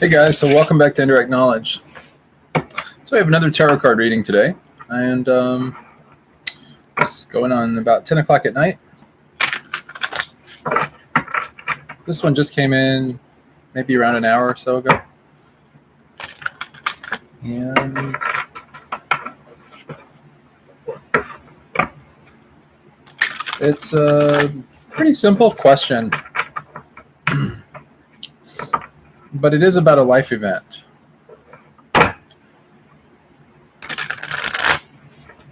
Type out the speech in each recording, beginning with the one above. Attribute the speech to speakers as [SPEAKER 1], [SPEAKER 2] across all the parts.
[SPEAKER 1] Hey guys, so welcome back to Indirect Knowledge. So we have another tarot card reading today, and it's going on about 10 o'clock at night. This one just came in maybe around an hour or so ago. And it's a pretty simple question, but it is about a life event.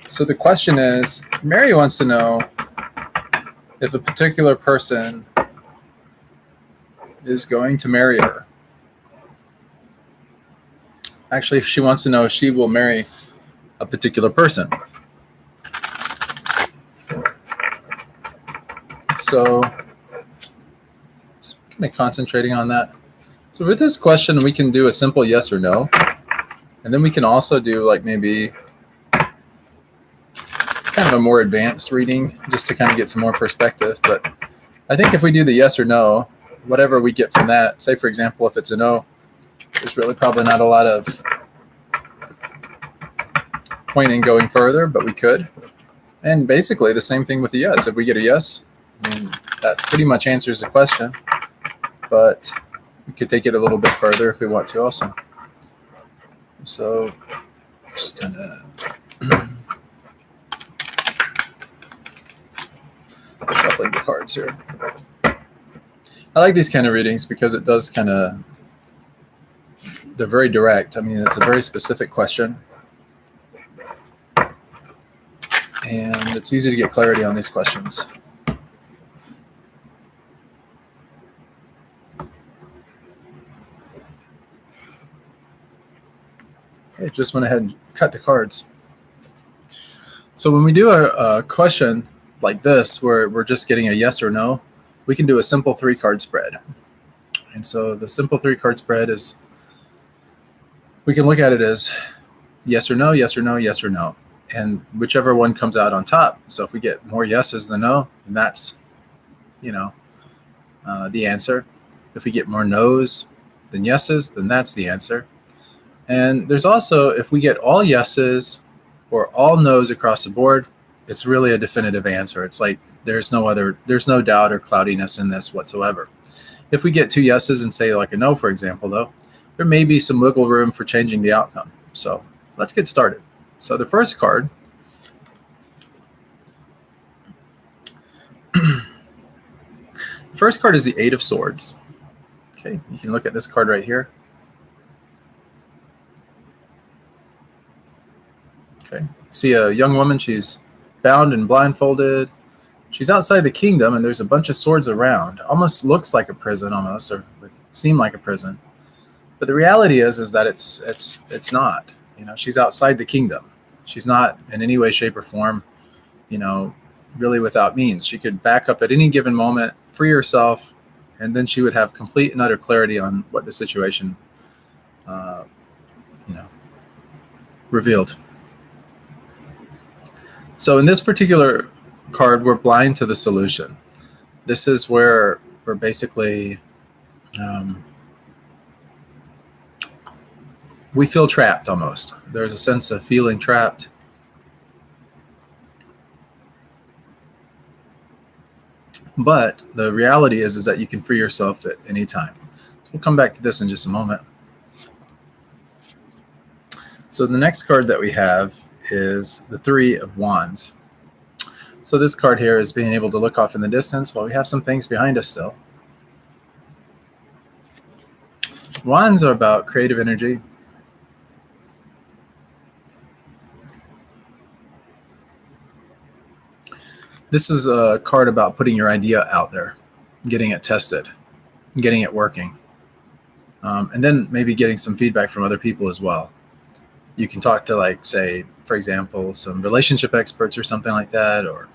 [SPEAKER 1] So the question is, Mary wants to know if a particular person is going to marry her. Actually, she wants to know if she will marry a particular person. So, just kind of concentrating on that. So with this question, we can do a simple yes or no. And then we can also do like maybe kind of a more advanced reading just to kind of get some more perspective. But I think if we do the yes or no, whatever we get from that, say for example, if it's a no, there's really probably not a lot of point in going further, but we could. And basically the same thing with a yes. If we get a yes, I mean, that pretty much answers the question, but we could take it a little bit further if we want to also. So just kind of shuffling the cards here. I like these kind of readings because it does kind of, they're very direct. I mean, it's a very specific question. And it's easy to get clarity on these questions. Okay, just went ahead and cut the cards. So when we do a question like this, where we're just getting a yes or no, we can do a simple 3-card spread. And so the simple 3-card spread is, we can look at it as yes or no, yes or no, yes or no. And whichever one comes out on top. So if we get more yeses than no, then that's, the answer. If we get more no's than yeses, then that's the answer. And there's also, if we get all yeses or all no's across the board, it's really a definitive answer. It's like there's no doubt or cloudiness in this whatsoever. If we get 2 yeses and say like a no, for example, though, there may be some wiggle room for changing the outcome. So let's get started. So the first card, is the 8 of Swords. Okay, you can look at this card right here. Okay, see a young woman, she's bound and blindfolded. She's outside the kingdom and there's a bunch of swords around. Almost looks like a prison almost, or would seem like a prison. But the reality is that it's not. She's outside the kingdom. She's not in any way, shape, or form, really without means. She could back up at any given moment, free herself, and then she would have complete and utter clarity on what the situation, revealed. So in this particular card, we're blind to the solution. This is where we're basically, we feel trapped almost. There's a sense of feeling trapped. But the reality is that you can free yourself at any time. So we'll come back to this in just a moment. So the next card that we have is the 3 of Wands. So this card here is being able to look off in the distance while we have some things behind us still. Wands are about creative energy. This is a card about putting your idea out there, getting it tested, getting it working, and then maybe getting some feedback from other people as well. You can talk to, like, say, for example, some relationship experts or something like that, or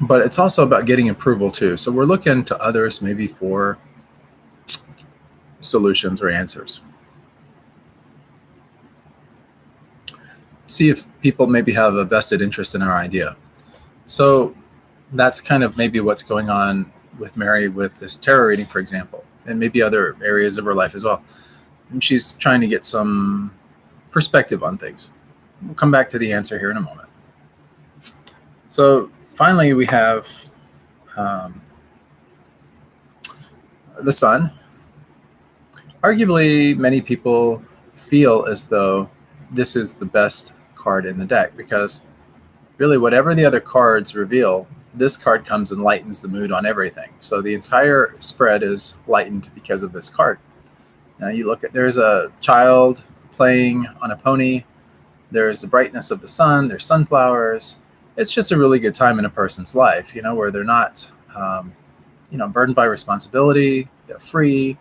[SPEAKER 1] but it's also about getting approval too. So we're looking to others maybe for solutions or answers. See if people maybe have a vested interest in our idea. So That's kind of maybe what's going on with Mary with this tarot reading, for example, and maybe other areas of her life as well. And she's trying to get some perspective on things. We'll come back to the answer here in a moment. So finally, we have the Sun. Arguably, many people feel as though this is the best card in the deck because really whatever the other cards reveal, this card comes and lightens the mood on everything. So the entire spread is lightened because of this card. Now you look at, there's a child playing on a pony. There's the brightness of the sun. There's sunflowers. It's just a really good time in a person's life, where they're not, burdened by responsibility. They're free.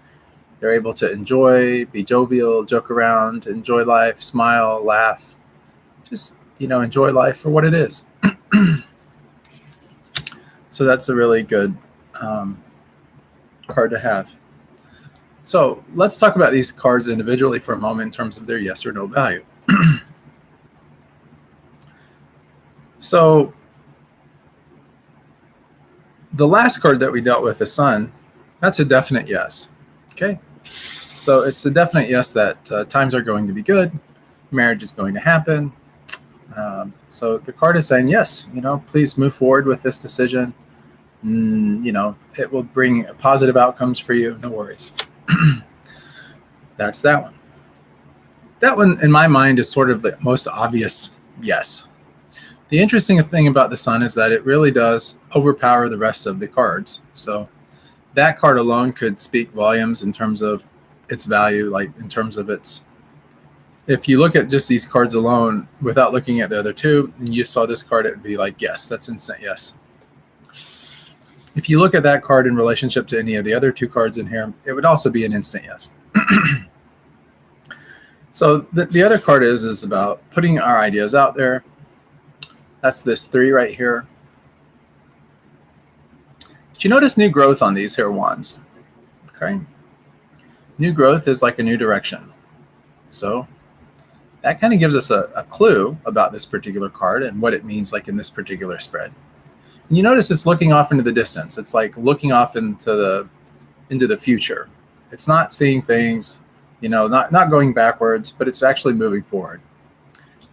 [SPEAKER 1] They're able to enjoy, be jovial, joke around, enjoy life, smile, laugh. Just, enjoy life for what it is. So that's a really good card to have. So let's talk about these cards individually for a moment in terms of their yes or no value. So the last card that we dealt with, the Sun, that's a definite yes. Okay. So it's a definite yes that times are going to be good. Marriage is going to happen. So the card is saying, yes, please move forward with this decision. It will bring positive outcomes for you. No worries. That's that one. That one, in my mind, is sort of the most obvious yes. The interesting thing about the Sun is that it really does overpower the rest of the cards. So that card alone could speak volumes in terms of its value, like in terms of its, if you look at just these cards alone without looking at the other two, and you saw this card, it would be like, yes, that's instant yes. If you look at that card in relationship to any of the other two cards in here, it would also be an instant yes. So the other card is about putting our ideas out there. That's this 3 right here. Did you notice new growth on these here wands? Okay. New growth is like a new direction. So that kind of gives us a clue about this particular card and what it means like in this particular spread. And you notice it's looking off into the distance. It's like looking off into the future. It's not seeing things, not going backwards, but it's actually moving forward.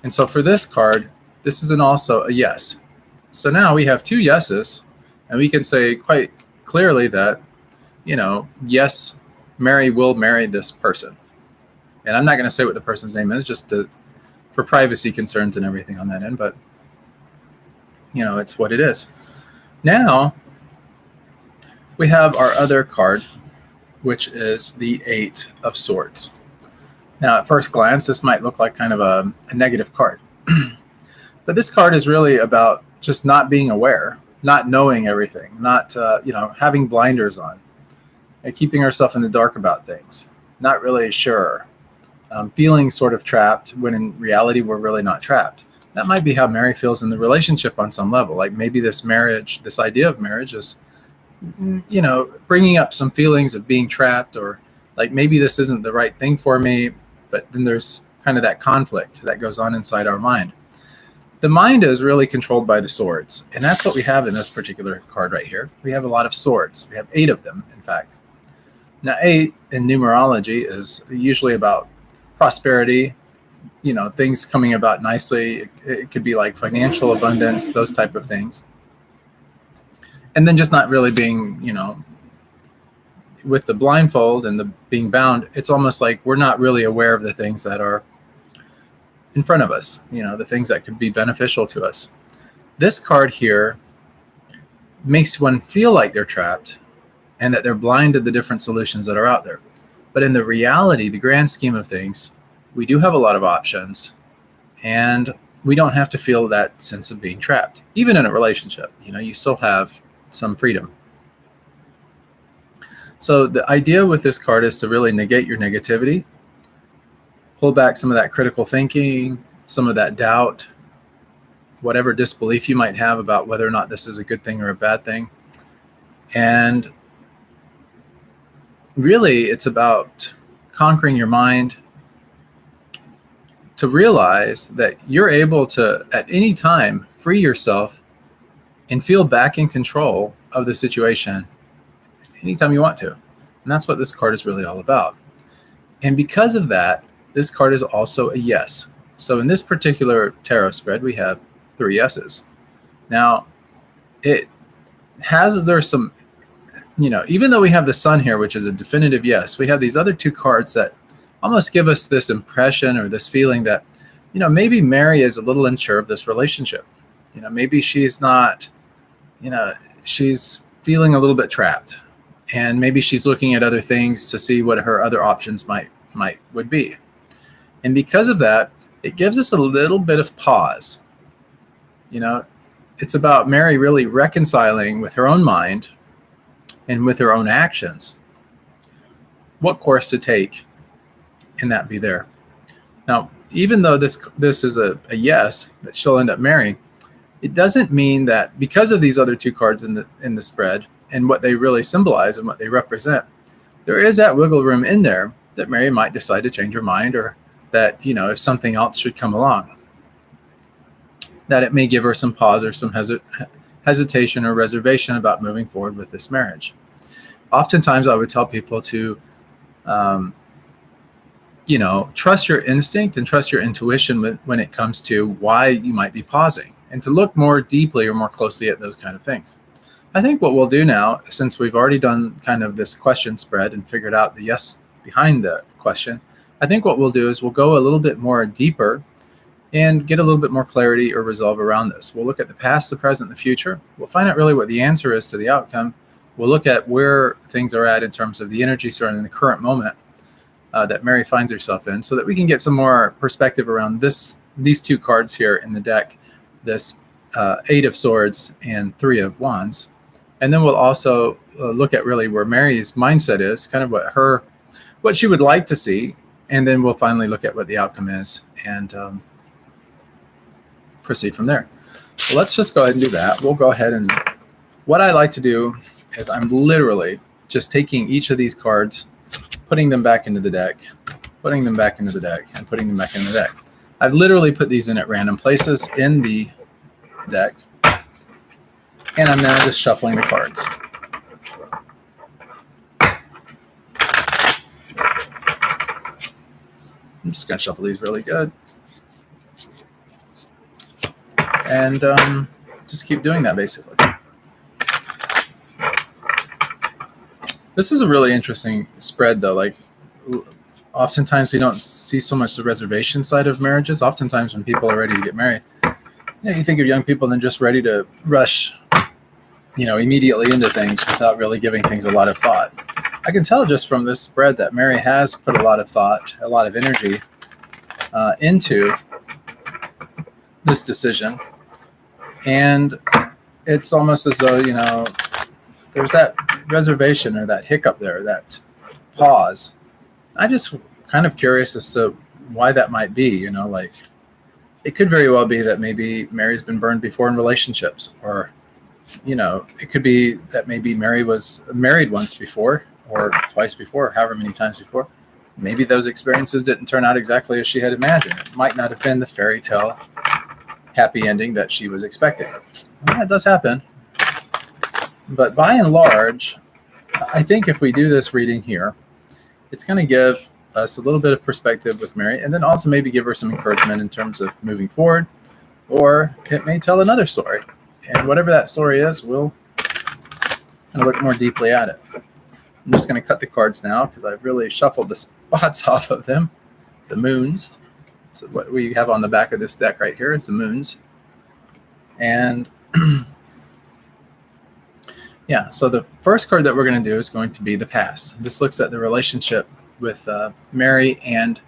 [SPEAKER 1] And so for this card, this is also a yes. So now we have 2 yeses, and we can say quite clearly that, yes, Mary will marry this person. And I'm not going to say what the person's name is, just for privacy concerns and everything on that end, but, it's what it is. Now, we have our other card, which is the 8 of Swords. Now, at first glance, this might look like kind of a negative card. But this card is really about just not being aware, not knowing everything, not, having blinders on, and keeping ourselves in the dark about things, not really sure, feeling sort of trapped when in reality we're really not trapped. That might be how Mary feels in the relationship on some level. Like maybe this marriage, this idea of marriage is, bringing up some feelings of being trapped, or like maybe this isn't the right thing for me, but then there's kind of that conflict that goes on inside our mind. The mind is really controlled by the swords, and that's what we have in this particular card right here. We have a lot of swords. We have 8 of them, in fact. Now, 8 in numerology is usually about prosperity, things coming about nicely. It could be like financial abundance, those type of things. And then just not really being, with the blindfold and the being bound, it's almost like we're not really aware of the things that are in front of us, the things that could be beneficial to us. This card here makes one feel like they're trapped and that they're blind to the different solutions that are out there. But in the reality, the grand scheme of things, we do have a lot of options, and we don't have to feel that sense of being trapped. Even in a relationship, you still have some freedom. So the idea with this card is to really negate your negativity, pull back some of that critical thinking, some of that doubt, whatever disbelief you might have about whether or not this is a good thing or a bad thing. And really, it's about conquering your mind to realize that you're able to, at any time, free yourself and feel back in control of the situation anytime you want to. And that's what this card is really all about. And because of that, this card is also a yes. So in this particular tarot spread, we have 3 yeses. Now, there's some, even though we have the Sun here, which is a definitive yes, we have these other 2 cards that almost give us this impression or this feeling that, maybe Mary is a little unsure of this relationship. Maybe she's not, she's feeling a little bit trapped, and maybe she's looking at other things to see what her other options would be. And because of that, it gives us a little bit of pause. It's about Mary really reconciling with her own mind and with her own actions what course to take, and that be there. Now, even though this is a yes that she'll end up marrying, it doesn't mean that because of these other 2 cards in the spread and what they really symbolize and what they represent, there is that wiggle room in there that Mary might decide to change her mind, or that, if something else should come along, that it may give her some pause or some hesitation or reservation about moving forward with this marriage. Oftentimes I would tell people to, trust your instinct and trust your intuition when it comes to why you might be pausing, and to look more deeply or more closely at those kind of things. I think what we'll do now, since we've already done kind of this question spread and figured out the yes behind the question, I think what we'll do is we'll go a little bit more deeper and get a little bit more clarity or resolve around this. We'll look at the past, the present, the future. We'll find out really what the answer is to the outcome. We'll look at where things are at in terms of the energy surrounding the current moment that Mary finds herself in, so that we can get some more perspective around these 2 cards here in the deck, this 8 of Swords and 3 of Wands. And then we'll also look at really where Mary's mindset is, kind of what she would like to see. And then we'll finally look at what the outcome is and proceed from there. So let's just go ahead and do that. We'll go ahead, and what I like to do is I'm literally just taking each of these cards, putting them back into the deck, putting them back into the deck, and putting them back in the deck. I've literally put these in at random places in the deck, and I'm now just shuffling the cards. I'm just going to shuffle these really good. And just keep doing that, basically. This is a really interesting spread, though. Like, oftentimes we don't see so much the reservation side of marriages. Oftentimes when people are ready to get married, you think of young people and then just ready to rush, immediately into things without really giving things a lot of thought. I can tell just from this spread that Mary has put a lot of thought, a lot of energy into this decision. And it's almost as though, there's that reservation or that hiccup there, that pause. I'm just kind of curious as to why that might be, it could very well be that maybe Mary's been burned before in relationships, or, it could be that maybe Mary was married once before, or twice before, or however many times before. Maybe those experiences didn't turn out exactly as she had imagined. It might not have been the fairy tale happy ending that she was expecting. Well, that does happen. But by and large, I think if we do this reading here, it's going to give us a little bit of perspective with Mary, and then also maybe give her some encouragement in terms of moving forward, or it may tell another story. And whatever that story is, we'll kind of look more deeply at it. I'm just going to cut the cards now because I've really shuffled the spots off of them, the moons. So what we have on the back of this deck right here is the moons. And yeah, so the first card that we're going to do is going to be the past. This looks at the relationship with Mary and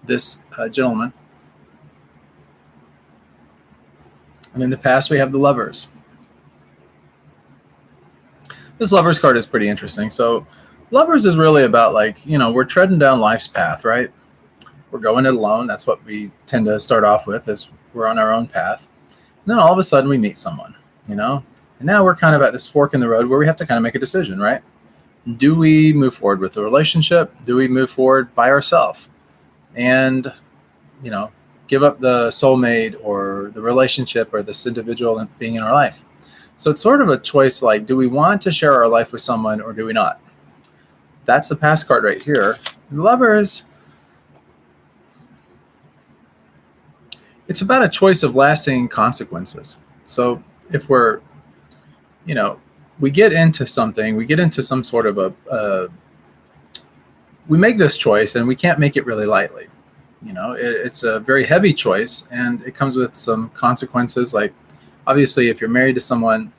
[SPEAKER 1] this gentleman. And in the past, we have the Lovers. This Lovers card is pretty interesting. So Lovers is really about, like, we're treading down life's path, right? We're going it alone. That's what we tend to start off with, is we're on our own path. And then all of a sudden we meet someone, And now we're kind of at this fork in the road where we have to kind of make a decision, right? Do we move forward with the relationship? Do we move forward by ourselves? And, give up the soulmate or the relationship or this individual being in our life? So it's sort of a choice, like, do we want to share our life with someone or do we not? That's the past card right here. Lovers, it's about a choice of lasting consequences. So if we're, we get into something, we get into some sort of we make this choice and we can't make it really lightly. It's a very heavy choice and it comes with some consequences. Like, obviously, if you're married to someone,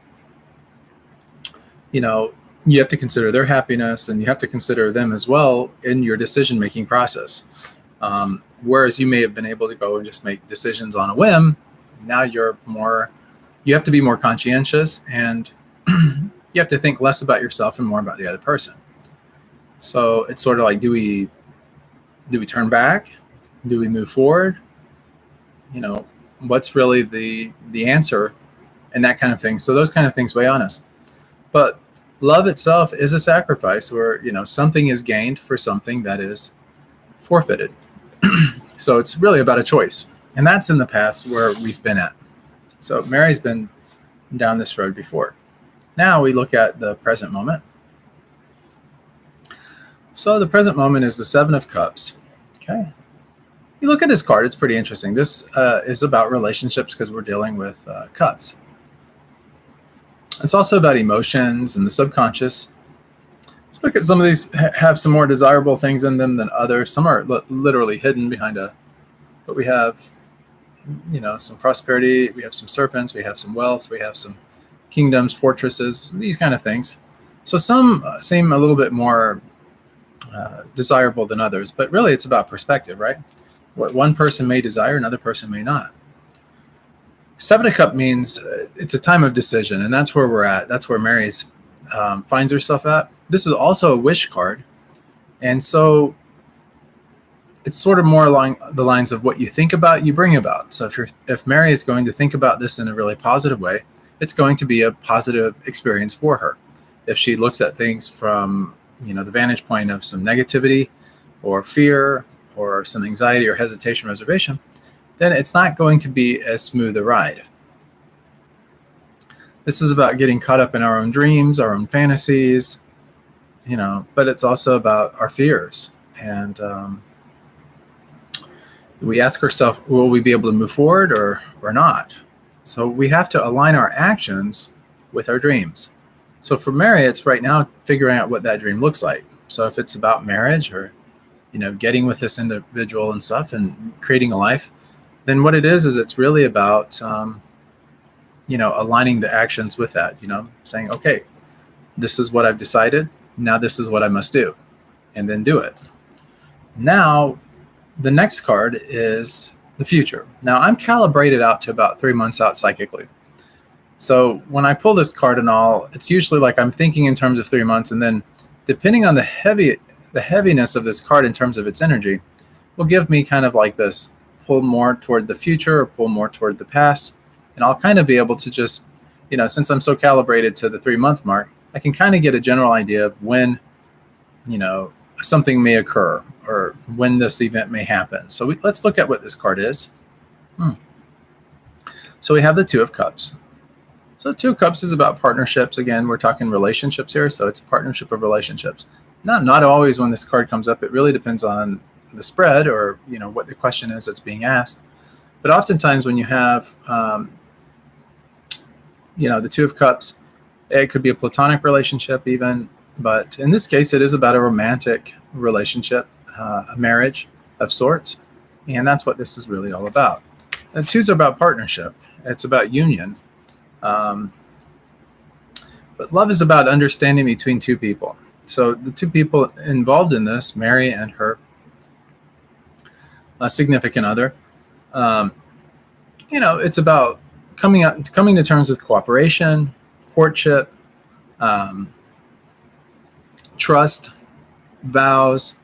[SPEAKER 1] you have to consider their happiness and you have to consider them as well in your decision-making process. Whereas you may have been able to go and just make decisions on a whim, now you have to be more conscientious and you have to think less about yourself and more about the other person. So it's sort of like, do we turn back? Do we move forward? What's really the answer and that kind of thing. So those kind of things weigh on us. But love itself is a sacrifice where, something is gained for something that is forfeited. So it's really about a choice. And that's in the past where we've been at. So Mary's been down this road before. Now we look at the present moment. So the present moment is the Seven of Cups. Okay. You look at this card, it's pretty interesting. This is about relationships because we're dealing with cups. It's also about emotions and the subconscious. Let's look at some of these have some more desirable things in them than others. Some are literally hidden behind but we have, some prosperity. We have some serpents. We have some wealth. We have some kingdoms, fortresses, these kind of things. So some seem a little bit more desirable than others, but really it's about perspective, right? What one person may desire, another person may not. Seven of Cups means it's a time of decision, and that's where we're at. That's where Mary's finds herself at. This is also a wish card, and so it's sort of more along the lines of what you think about, you bring about. So if Mary is going to think about this in a really positive way, it's going to be a positive experience for her. If she looks at things from the vantage point of some negativity or fear or some anxiety or hesitation, reservation, then it's not going to be as smooth a ride. This is about getting caught up in our own dreams, our own fantasies, but it's also about our fears. And we ask ourselves, will we be able to move forward or not? So we have to align our actions with our dreams. So for Mary, it's right now figuring out what that dream looks like. So if it's about marriage or, getting with this individual and stuff and creating a life, then what it is it's really about, aligning the actions with that, saying, okay, this is what I've decided. Now this is what I must do, and then do it. Now, the next card is the future. Now I'm calibrated out to about 3 months out psychically. So when I pull this card and all, it's usually like I'm thinking in terms of 3 months, and then depending on the heaviness of this card in terms of its energy will give me kind of like this pull more toward the future or pull more toward the past. And I'll kind of be able to just, since I'm so calibrated to the 3 month mark, I can kind of get a general idea of when, something may occur or when this event may happen. So let's look at what this card is. So we have the Two of Cups. So Two of Cups is about partnerships. Again, we're talking relationships here. So it's a partnership of relationships. Not always when this card comes up. It really depends on the spread or, what the question is that's being asked. But oftentimes when you have, the Two of Cups, it could be a platonic relationship even. But in this case, it is about a romantic relationship, a marriage of sorts. And that's what this is really all about. And twos are about partnership. It's about union. But love is about understanding between two people. So the two people involved in this, Mary and her significant other, it's about coming to terms with cooperation, courtship, trust, vows,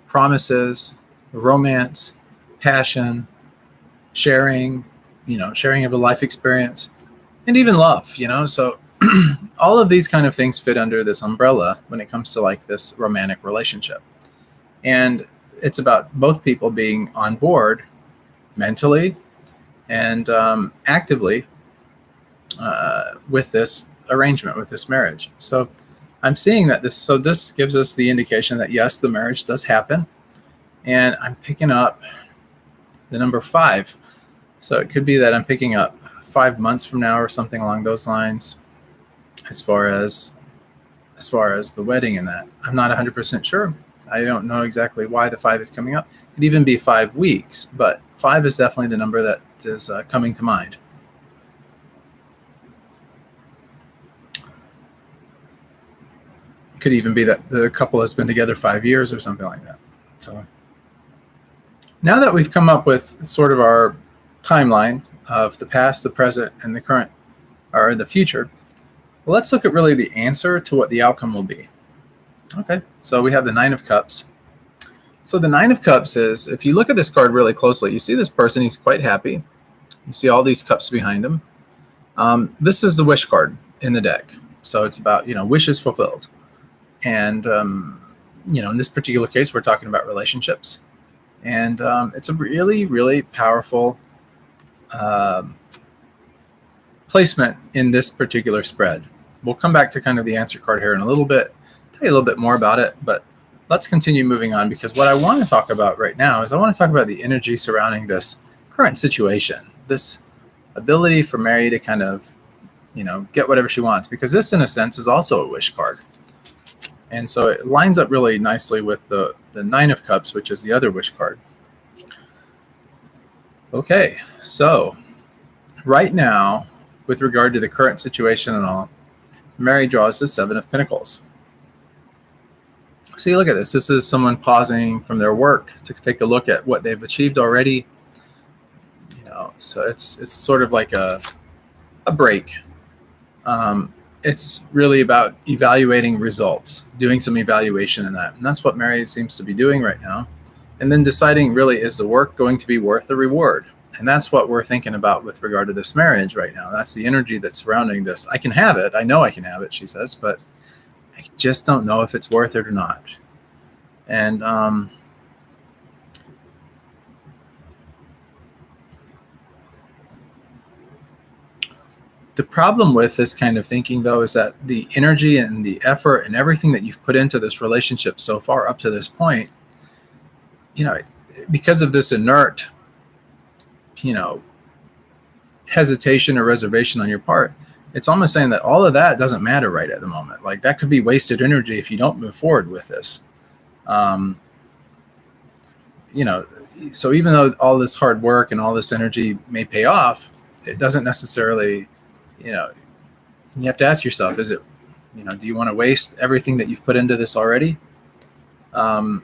[SPEAKER 1] promises, romance, passion, sharing of a life experience, and even love, So all of these kind of things fit under this umbrella when it comes to like this romantic relationship. And it's about both people being on board mentally and actively with this arrangement, with this marriage. So I'm seeing that this gives us the indication that yes, the marriage does happen. And I'm picking up the number 5. So it could be that I'm picking up 5 months from now or something along those lines as far as the wedding and that. I'm not 100% sure. I don't know exactly why the 5 is coming up. It could even be 5 weeks, but 5 is definitely the number that is coming to mind. It could even be that the couple has been together 5 years or something like that. So now that we've come up with sort of our timeline of the past, the present, and the current, or the future, well, let's look at really the answer to what the outcome will be. Okay, so we have the 9 of Cups. So the 9 of Cups is, if you look at this card really closely, you see this person, he's quite happy. You see all these cups behind him. This is the wish card in the deck. So it's about, wishes fulfilled. And, in this particular case, we're talking about relationships. And it's a really, really powerful placement in this particular spread. We'll come back to kind of the answer card here in a little bit, tell you a little bit more about it, but let's continue moving on, because what I want to talk about right now is I want to talk about the energy surrounding this current situation, this ability for Mary to kind of, get whatever she wants, because this, in a sense, is also a wish card. And so it lines up really nicely with the 9 of Cups, which is the other wish card. Okay, so right now, with regard to the current situation and all, Mary draws the 7 of Pentacles. So you look at this. This is someone pausing from their work to take a look at what they've achieved already. So it's sort of like a break. It's really about evaluating results, doing some evaluation in that. And that's what Mary seems to be doing right now. And then deciding, really, is the work going to be worth the reward? And that's what we're thinking about with regard to this marriage right now. That's the energy that's surrounding this. I can have it. I know I can have it, she says, but I just don't know if it's worth it or not. And the problem with this kind of thinking, though, is that the energy and the effort and everything that you've put into this relationship so far up to this point, because of this inert, hesitation or reservation on your part, it's almost saying that all of that doesn't matter right at the moment. Like, that could be wasted energy if you don't move forward with this. So even though all this hard work and all this energy may pay off, it doesn't necessarily, you have to ask yourself, is it, do you want to waste everything that you've put into this already? And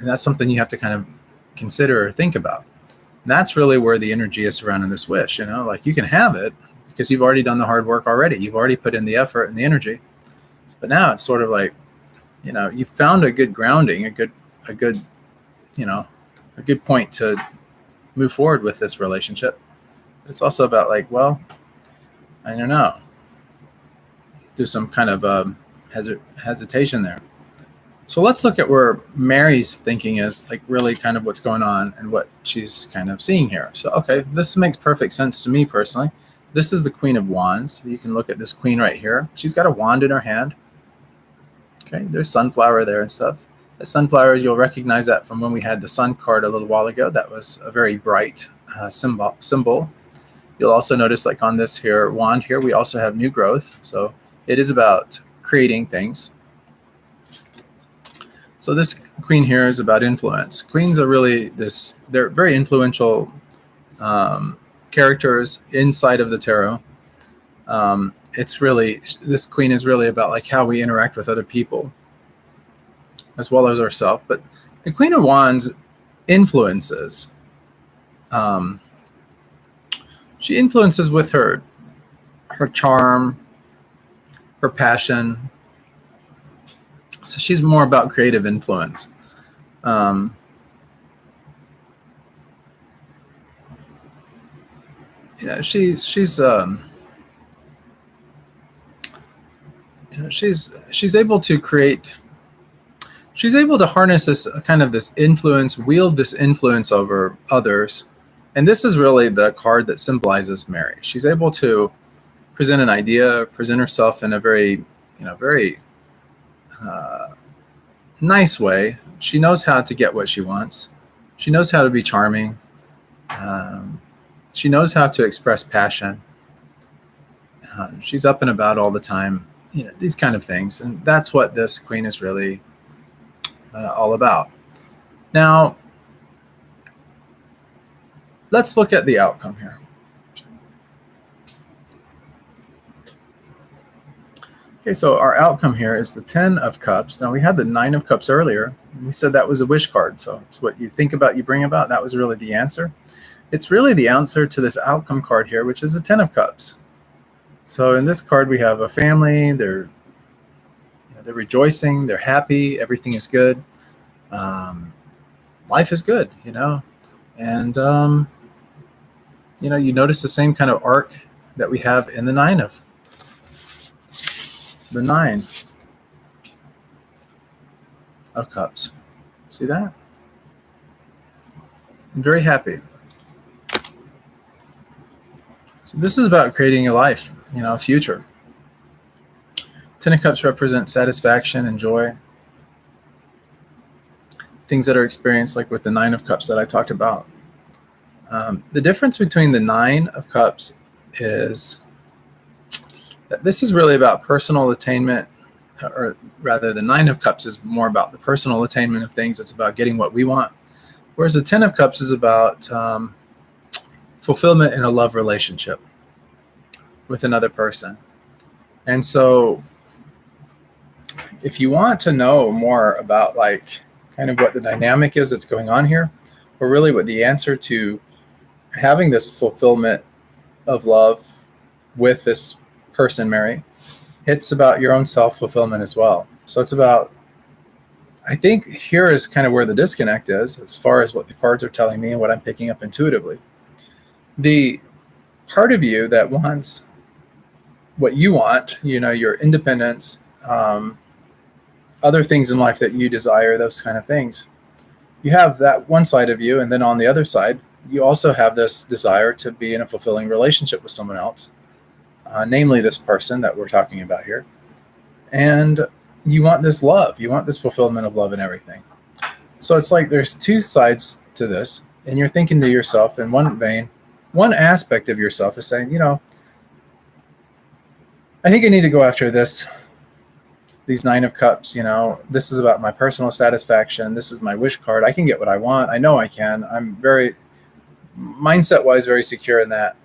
[SPEAKER 1] that's something you have to kind of consider or think about. And that's really where the energy is surrounding this wish, like you can have it because you've already done the hard work already. You've already put in the effort and the energy. But now it's sort of like, you've found a good grounding, a good point to move forward with this relationship. It's also about like, well, I don't know, do some kind of hesitation there. So let's look at where Mary's thinking is, like really kind of what's going on and what she's kind of seeing here. So, okay, this makes perfect sense to me personally. This is the Queen of Wands. You can look at this queen right here. She's got a wand in her hand. Okay, there's sunflower there and stuff. The sunflower, you'll recognize that from when we had the sun card a little while ago. That was a very bright symbol. You'll also notice, like on this here wand here, we also have new growth. So it is about creating things. So this queen here is about influence. Queens are really they're very influential characters inside of the tarot. This queen is really about like how we interact with other people as well as ourselves. But the Queen of Wands influences. She influences with her charm, her passion. So she's more about creative influence. She's able to create. She's able to harness this kind of this influence, wield this influence over others. And this is really the card that symbolizes Mary. She's able to present an idea, present herself in a very nice way. She knows how to get what she wants. She knows how to be charming. She knows how to express passion. She's up and about all the time. These kind of things. And that's what this queen is really all about. Now, let's look at the outcome here. Okay, so our outcome here is the 10 of Cups. Now, we had the 9 of Cups earlier. And we said that was a wish card. So it's what you think about, you bring about. That was really the answer. It's really the answer to this outcome card here, which is the 10 of Cups. So in this card, we have a family. They're rejoicing. They're happy. Everything is good. Life is good, And, you notice the same kind of arc that we have in the 9 of Cups. See that? I'm very happy. So this is about creating a life, a future. 10 of Cups represent satisfaction and joy. Things that are experienced like with the 9 of Cups that I talked about. The difference between the 9 of Cups is that this is really about personal attainment, or rather the 9 of Cups is more about the personal attainment of things. It's about getting what we want. Whereas the 10 of Cups is about fulfillment in a love relationship with another person. And so if you want to know more about kind of what the dynamic is that's going on here, or really what the answer to having this fulfillment of love with this person, Mary, it's about your own self-fulfillment as well. So it's about, I think here is kind of where the disconnect is as far as what the cards are telling me and what I'm picking up intuitively. The part of you that wants what you want, your independence, other things in life that you desire, those kind of things. You have that one side of you, and then on the other side, you also have this desire to be in a fulfilling relationship with someone else, namely this person that we're talking about here. And you want this love. You want this fulfillment of love and everything. So it's like there's two sides to this, and you're thinking to yourself in one vein, one aspect of yourself is saying, I think I need to go after these 9 of Cups, this is about my personal satisfaction. This is my wish card. I can get what I want. I know I can. I'm very, mindset-wise, very secure in that.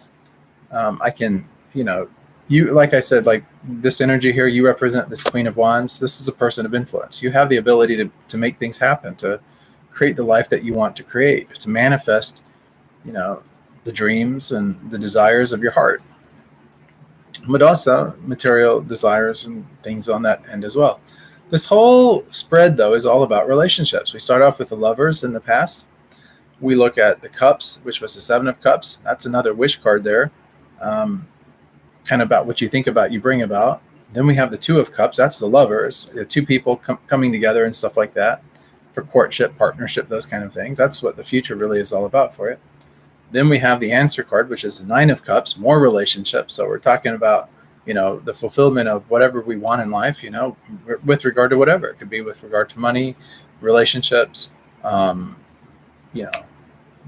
[SPEAKER 1] I can, you, like I said, like this energy here, you represent this Queen of Wands. This is a person of influence. You have the ability to make things happen, to create the life that you want to create, to manifest, the dreams and the desires of your heart. But also material desires and things on that end as well. This whole spread, though, is all about relationships. We start off with the lovers in the past. We look at the cups, which was the 7 of Cups. That's another wish card there. Kind of about what you think about, you bring about. Then we have the 2 of Cups. That's the lovers, the two people coming together and stuff like that for courtship, partnership, those kind of things. That's what the future really is all about for it. Then we have the answer card, which is the 9 of Cups, more relationships. So we're talking about, the fulfillment of whatever we want in life, with regard to whatever. It could be with regard to money, relationships,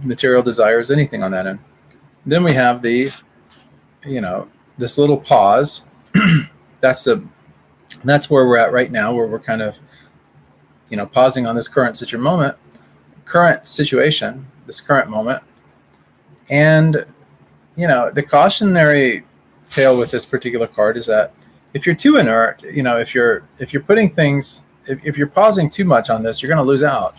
[SPEAKER 1] material desires, anything on that end. Then we have the, this little pause. That's where we're at right now, where we're kind of, pausing on this current situation, this current moment. And, the cautionary tale with this particular card is that if you're too inert, if you're putting things, if you're pausing too much on this, you're going to lose out.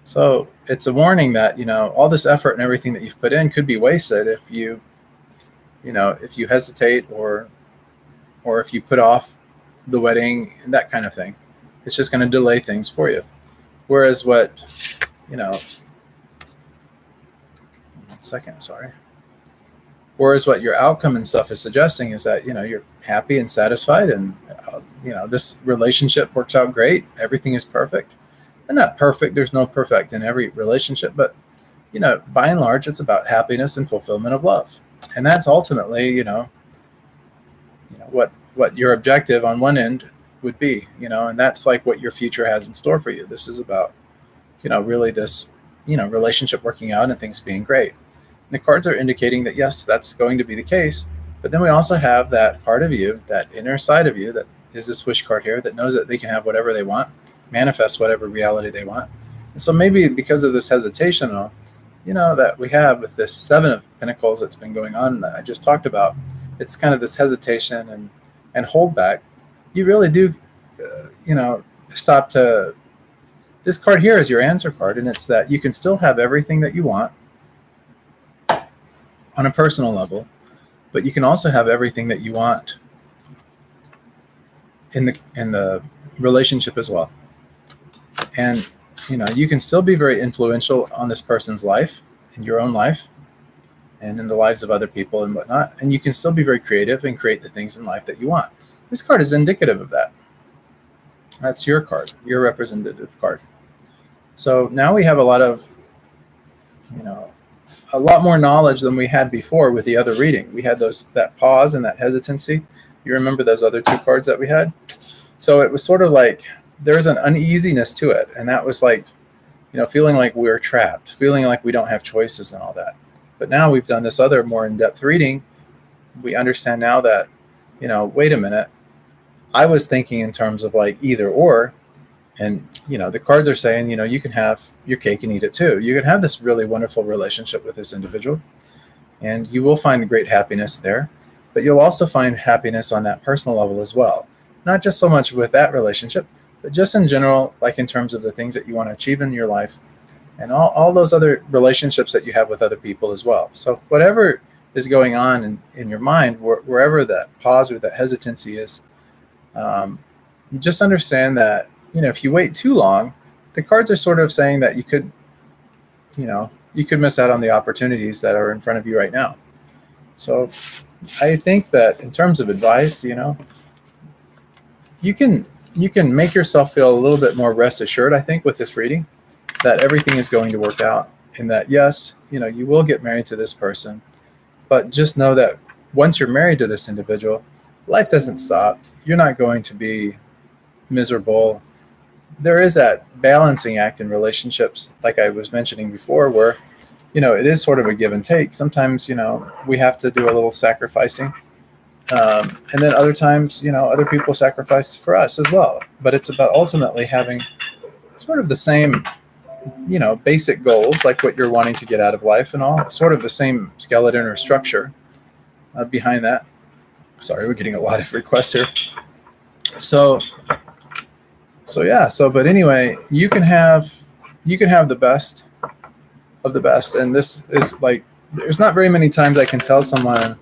[SPEAKER 1] So it's a warning that, all this effort and everything that you've put in could be wasted if you hesitate or if you put off the wedding and that kind of thing. It's just going to delay things for you. Whereas what, Whereas what your outcome and stuff is suggesting is that, you're happy and satisfied and, this relationship works out great. Everything is perfect. And not perfect. There's no perfect in every relationship. But, by and large, it's about happiness and fulfillment of love. And that's ultimately, what your objective on one end would be, and that's like what your future has in store for you. This is about, really this, relationship working out and things being great. And the cards are indicating that yes, that's going to be the case. But then we also have that part of you, that inner side of you, that is this wish card here, that knows that they can have whatever they want, manifest whatever reality they want. And so maybe because of this hesitation, that we have with this Seven of Pentacles that's been going on that I just talked about, it's kind of this hesitation and hold back. You really do, stop to. This card here is your answer card, and it's that you can still have everything that you want on a personal level, but you can also have everything that you want in the relationship as well. And you can still be very influential on this person's life, in your own life, and in the lives of other people and whatnot. And you can still be very creative and create the things in life that you want. This card is indicative of that. That's your card, your representative card. So now we have a lot more knowledge than we had before with the other reading. We had that pause and that hesitancy. You remember those other two cards that we had? So it was sort of like there's an uneasiness to it. And that was like, feeling like we're trapped, feeling like we don't have choices and all that. But now we've done this other more in-depth reading. We understand now that, wait a minute, I was thinking in terms of like either or. And, the cards are saying, you can have your cake and eat it too. You can have this really wonderful relationship with this individual, and you will find great happiness there. But you'll also find happiness on that personal level as well. Not just so much with that relationship, but just in general, like in terms of the things that you want to achieve in your life and all those other relationships that you have with other people as well. So whatever is going on in your mind, wherever that pause or that hesitancy is, just understand that, if you wait too long, the cards are sort of saying that you could miss out on the opportunities that are in front of you right now. So I think that in terms of advice, you can make yourself feel a little bit more rest assured, I think, with this reading, that everything is going to work out, and that yes, you will get married to this person, but just know that once you're married to this individual, life doesn't stop. You're not going to be miserable. There is that balancing act in relationships, like I was mentioning before, where, it is sort of a give and take. Sometimes, we have to do a little sacrificing. And then other times, other people sacrifice for us as well. But it's about ultimately having sort of the same, basic goals, like what you're wanting to get out of life and all, sort of the same skeleton or structure behind that. Sorry, we're getting a lot of requests here. But anyway, you can have the best of the best. And this is like, there's not very many times I can tell someone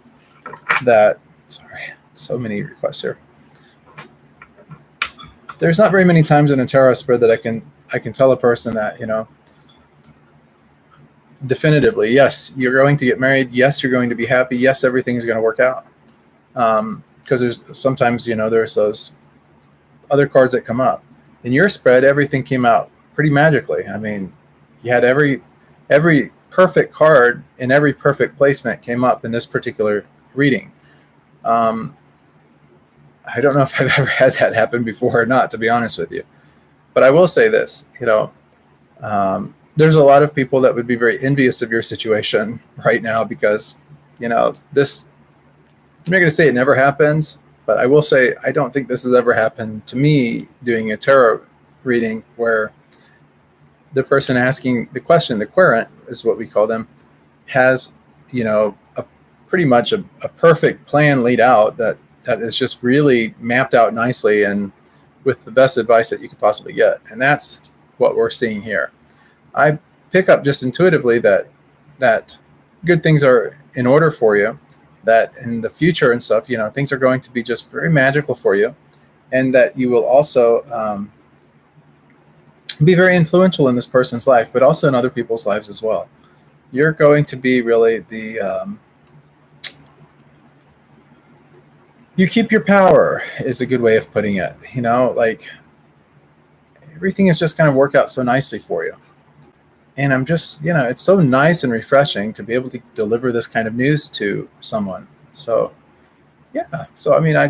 [SPEAKER 1] that, sorry, so many requests here. There's not very many times in a tarot spread that I can tell a person that, definitively, yes, you're going to get married. Yes, you're going to be happy. Yes, everything is going to work out. Because there's sometimes, there's those other cards that come up. In your spread, everything came out pretty magically. I mean, you had every perfect card in every perfect placement came up in this particular reading. I don't know if I've ever had that happen before or not, to be honest with you. But I will say this, there's a lot of people that would be very envious of your situation right now because, this, I'm not going to say it never happens, but I will say I don't think this has ever happened to me doing a tarot reading where the person asking the question, the querent is what we call them, has, pretty much a perfect plan laid out that is just really mapped out nicely and with the best advice that you could possibly get. And that's what we're seeing here. I pick up just intuitively that good things are in order for you, that in the future and stuff, things are going to be just very magical for you, and that you will also be very influential in this person's life, but also in other people's lives as well. You're going to be really you keep your power is a good way of putting it. Like everything is just going to work out so nicely for you. And I'm just, it's so nice and refreshing to be able to deliver this kind of news to someone. So, yeah. So I mean, I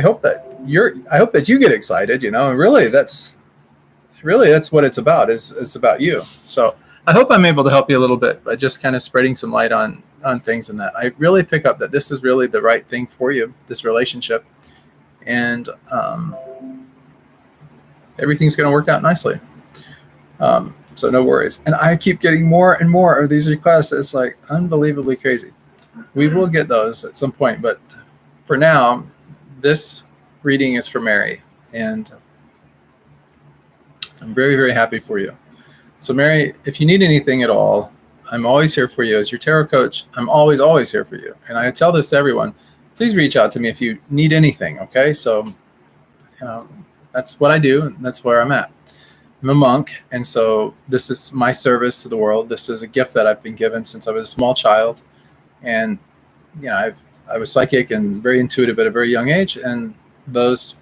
[SPEAKER 1] hope that you get excited. And really that's what it's about. It's about you. So I hope I'm able to help you a little bit by just kind of spreading some light on things, and that I really pick up that this is really the right thing for you, this relationship, and everything's going to work out nicely. So no worries. And I keep getting more and more of these requests. It's like unbelievably crazy. We will get those at some point, but for now, this reading is for Mary, and I'm very, very happy for you. So Mary, if you need anything at all, I'm always here for you. As your tarot coach, I'm always, always here for you. And I tell this to everyone, please reach out to me if you need anything, okay? So that's what I do, and that's where I'm at. I'm a monk, and so this is my service to the world. This is a gift that I've been given since I was a small child. And, I was psychic and very intuitive at a very young age, and those,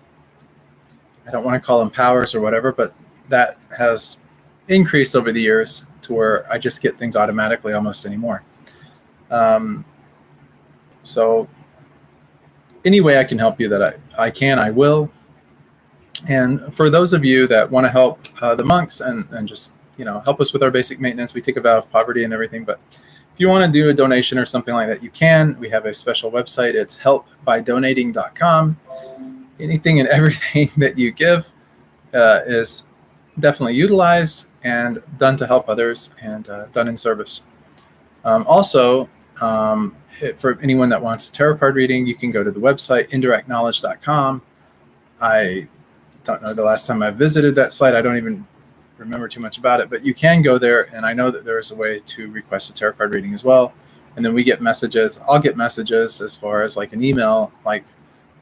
[SPEAKER 1] I don't want to call them powers or whatever, but that has increased over the years to where I just get things automatically almost anymore. So any way I can help you that I can, I will. And for those of you that want to help the monks and just, help us with our basic maintenance, we take a vow of poverty and everything. But if you want to do a donation or something like that, you can. We have a special website. It's helpbydonating.com. Anything and everything that you give is definitely utilized and done to help others and done in service. Also, for anyone that wants a tarot card reading, you can go to the website, indirectknowledge.com. I don't know the last time I visited that site. I don't even remember too much about it, but you can go there, and I know that there is a way to request a tarot card reading as well. And then we get messages. I'll get messages as far as like an email, like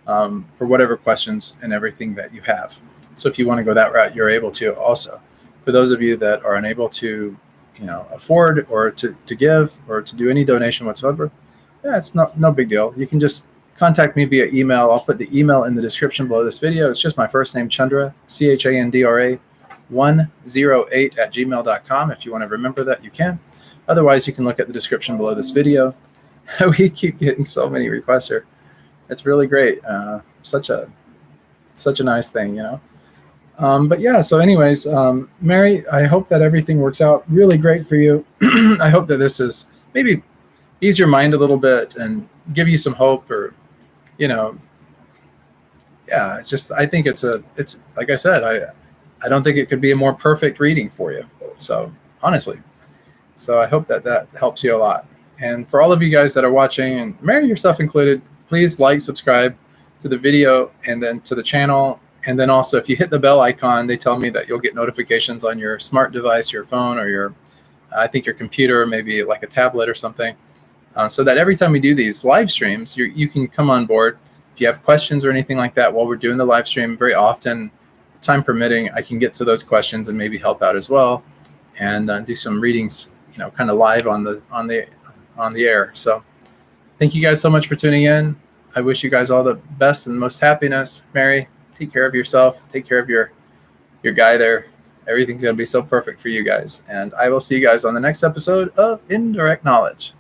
[SPEAKER 1] for whatever questions and everything that you have. So if you want to go that route, you're able to also. For those of you that are unable to, afford or to give or to do any donation whatsoever, yeah, it's no big deal. You can just contact me via email. I'll put the email in the description below this video. It's just my first name, Chandra, Chandra 108@gmail.com. If you want to remember that, you can. Otherwise, you can look at the description below this video. We keep getting so many requests here. It's really great. Such a nice thing, But yeah, so anyways, Mary, I hope that everything works out really great for you. I hope that this is maybe ease your mind a little bit and give you some hope, or, yeah, it's just, I think it's like I said, I don't think it could be a more perfect reading for you. So honestly, so I hope that helps you a lot. And for all of you guys that are watching, and Mary yourself included, please like, subscribe to the video and then to the channel. And then also, if you hit the bell icon, they tell me that you'll get notifications on your smart device, your phone, or I think your computer, maybe like a tablet or something, so that every time we do these live streams, you can come on board. If you have questions or anything like that while we're doing the live stream, very often, time permitting, I can get to those questions and maybe help out as well, and do some readings, kind of live on the air. So thank you guys so much for tuning in. I wish you guys all the best and most happiness. Mary, take care of yourself. Take care of your guy there. Everything's going to be so perfect for you guys. And I will see you guys on the next episode of Indirect Knowledge.